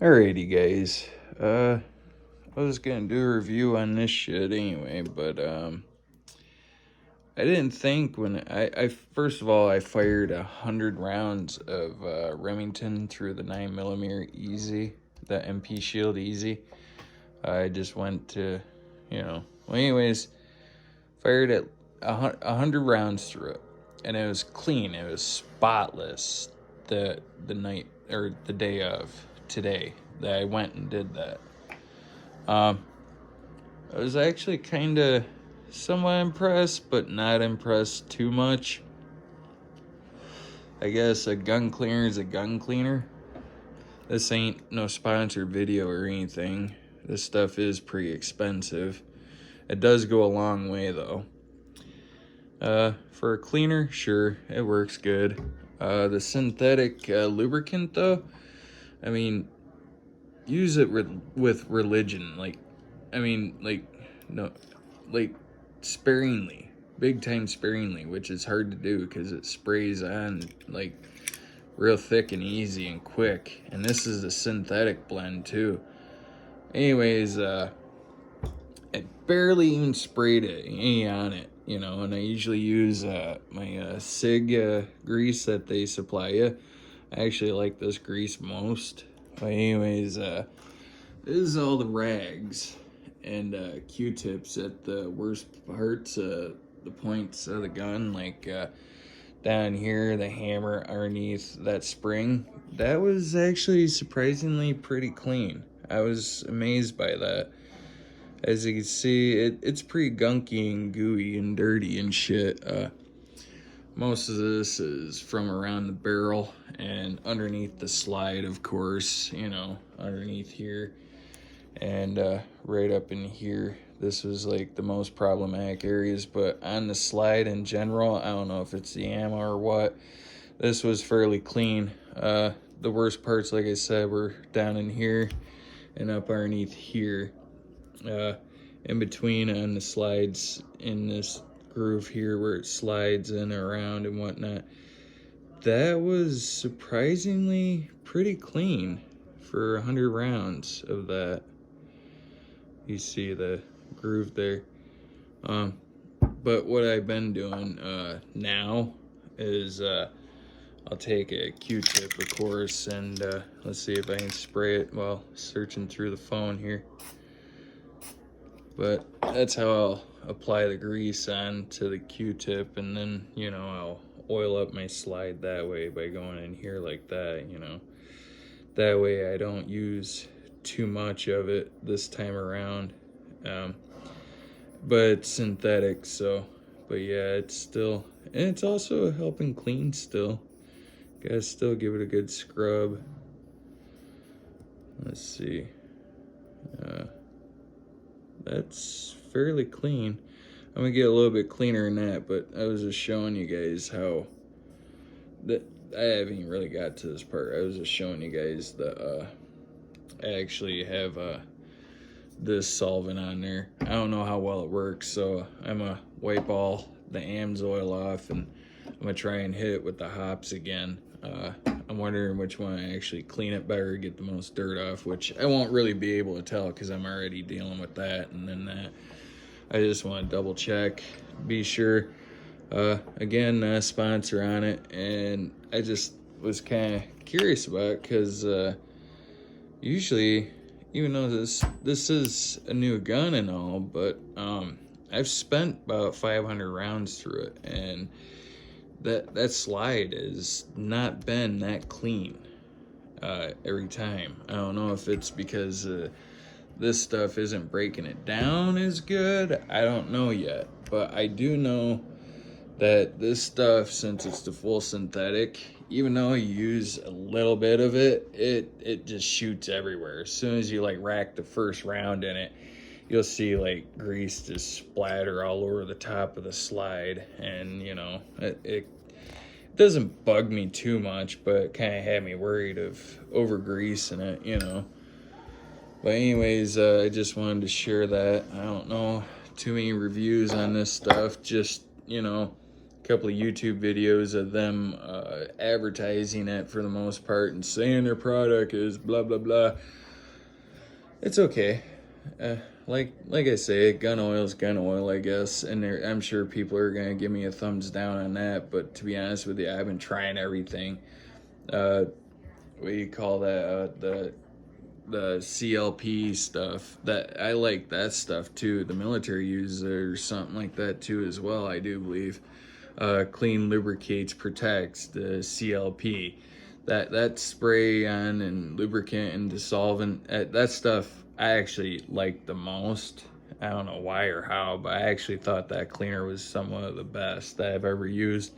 Alrighty, guys. I was gonna do a review on this shit anyway, but I didn't think when I first of all I fired 100 rounds of Remington through the 9mm Easy, the MP Shield Easy. I just went to, well, anyways, fired it 100 rounds through it, and it was clean. It was spotless. The night or the day of today that I went and did that. I was actually kind of somewhat impressed, but not impressed too much. I guess a gun cleaner is a gun cleaner. This ain't no sponsored video or anything. This stuff is pretty expensive. It does go a long way though. For a cleaner, sure, it works good. The synthetic lubricant though, I mean, use it with religion. No, like sparingly, big time sparingly, which is hard to do because it sprays on like real thick and easy and quick. And this is a synthetic blend too. Anyways, I barely even sprayed any on it, and I usually use my SIG grease that they supply you. I actually like this grease most. But anyways, this is all the rags and Q-tips at the worst parts, the points of the gun, like down here, the hammer underneath that spring. That was actually surprisingly pretty clean. I was amazed by that. As you can see, it's pretty gunky and gooey and dirty and shit. Most of this is from around the barrel and underneath the slide, of course, underneath here. And right up in here, this was like the most problematic areas. But on the slide in general, I don't know if it's the ammo or what, this was fairly clean. The worst parts, like I said, were down in here and up underneath here. In between on the slides in this groove here where it slides in and around and whatnot. That was surprisingly pretty clean for 100 rounds of that. You see the groove there. But what I've been doing now is I'll take a Q-tip, of course, and let's see if I can spray it while searching through the phone here. But that's how I'll apply the grease on to the Q-tip, and then, I'll oil up my slide that way by going in here like that, That way I don't use too much of it this time around. But it's synthetic, so, but yeah, it's also helping clean still. Gotta still give it a good scrub. Let's see. That's fairly clean. I'm gonna get a little bit cleaner than that, but I was just showing you guys how that I haven't even really got to this part. I was just showing you guys that I actually have this solvent on there. I don't know how well it works, so I'm gonna wipe all the Amsoil off and I'm gonna try and hit it with the hops again. I'm wondering which one I actually clean it better, get the most dirt off, which I won't really be able to tell because I'm already dealing with that and then that. I just want to double check, be sure. Again, sponsor on it, and I just was kind of curious about it because usually, even though this is a new gun and all, but I've spent about 500 rounds through it, and that slide has not been that clean every time. I don't know if it's because this stuff isn't breaking it down as good. I don't know yet, but I do know that this stuff, since it's the full synthetic, even though you use a little bit of it, it just shoots everywhere. As soon as you like rack the first round in it, you'll see like grease just splatter all over the top of the slide, and it doesn't bug me too much, but it kind of had me worried of over greasing it. But anyways, I just wanted to share that. I don't know too many reviews on this stuff, just couple of YouTube videos of them advertising it for the most part and saying their product is blah blah blah. It's okay. Like I say, gun oil is gun oil, I guess, and I'm sure people are gonna give me a thumbs down on that. But to be honest with you, I've been trying everything. What do you call that? The CLP stuff. That I like that stuff too. The military uses it or something like that too as well. I do believe. Clean lubricates protects the CLP. That spray on and lubricant and dissolvent. That stuff I actually like the most. I don't know why or how, but I actually thought that cleaner was somewhat of the best that I've ever used.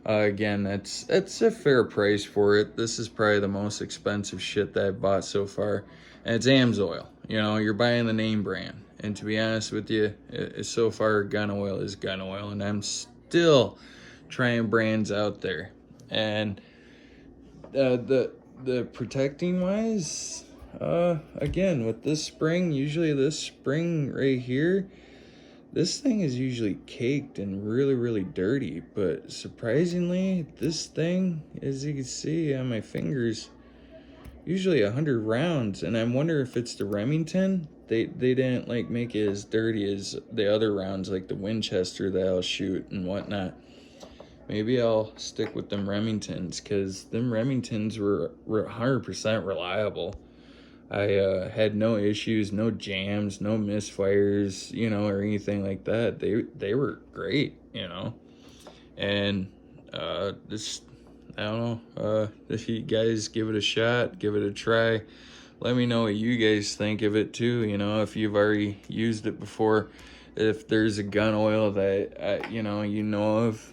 Again, that's a fair price for it. This is probably the most expensive shit that I've bought so far, and it's Amsoil. You know, you're buying the name brand, and to be honest with you, so far gun oil is gun oil, and I'm still trying brands out there. And the protecting wise, again with this spring, usually this spring right here, this thing is usually caked and really dirty, but surprisingly this thing, as you can see on my fingers, usually 100 rounds. And I wonder if it's the Remington. They didn't like make it as dirty as the other rounds, like the Winchester that I'll shoot and whatnot. Maybe I'll stick with them Remingtons, because them Remingtons were 100% reliable. I had no issues, no jams, no misfires, you know, or anything like that. They were great, you know. And this, I don't know, if you guys give it a shot, give it a try. Let me know what you guys think of it too, you know, if you've already used it before. If there's a gun oil that you know of,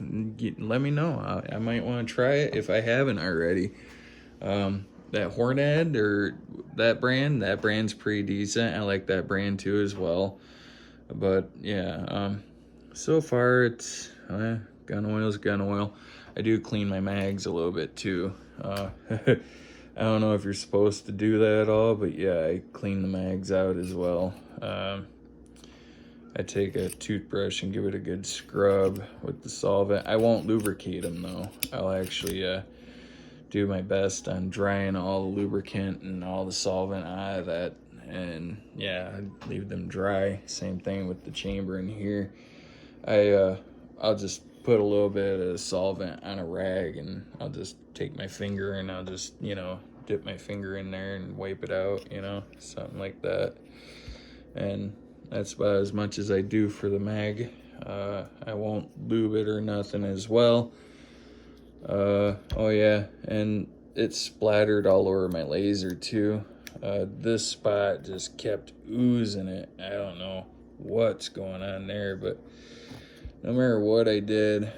let me know. I might want to try it if I haven't already. That Hornad or that brand's pretty decent. I like that brand too as well. But yeah, so far it's gun oil's gun oil. I do clean my mags a little bit too. I don't know if you're supposed to do that at all, but yeah, I clean the mags out as well. I take a toothbrush and give it a good scrub with the solvent. I won't lubricate them though. I'll actually do my best on drying all the lubricant and all the solvent out of that. And yeah, I leave them dry. Same thing with the chamber in here. I'll just put a little bit of solvent on a rag, and I'll just take my finger and I'll just, you know, dip my finger in there and wipe it out, you know, something like that. And that's about as much as I do for the mag. I won't lube it or nothing as well. Oh yeah, and it splattered all over my laser too. This spot just kept oozing it. I don't know what's going on there, but no matter what I did,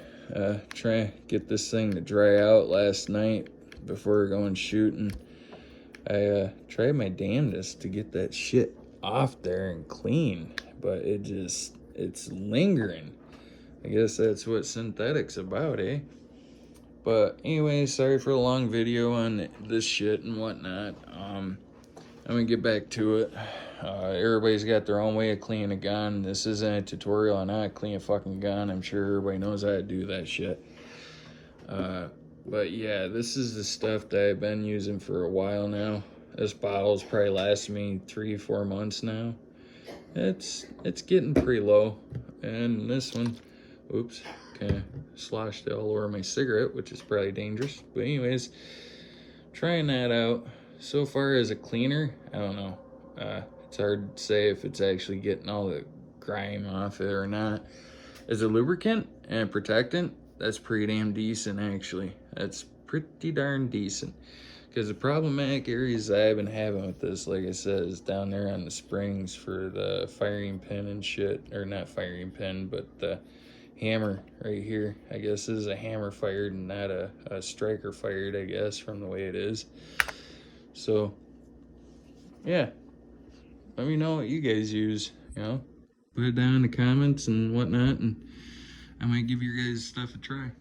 try to get this thing to dry out last night before going shooting. I tried my damnedest to get that shit off there and clean, but it's lingering. I guess that's what synthetic's about, eh? But anyway, sorry for the long video on this shit and whatnot. I'm gonna get back to it. Everybody's got their own way of cleaning a gun. This isn't a tutorial on how to clean a fucking gun. I'm sure everybody knows how to do that shit. But yeah, this is the stuff that I've been using for a while now. This bottle's probably lasted me 3-4 months now. It's getting pretty low. And this one, oops, kind of sloshed it all over my cigarette, which is probably dangerous. But anyways, trying that out. So far as a cleaner, I don't know. It's hard to say if it's actually getting all the grime off it or not. As a lubricant and protectant, that's pretty damn decent actually. That's pretty darn decent. Because the problematic areas I've been having with this, like I said, is down there on the springs for the firing pin and shit. Or not firing pin, but the hammer right here. I guess this is a hammer fired and not a striker fired, I guess, from the way it is. So, yeah. Let me know what you guys use, you know. Put it down in the comments and whatnot, and I might give your guys' stuff a try.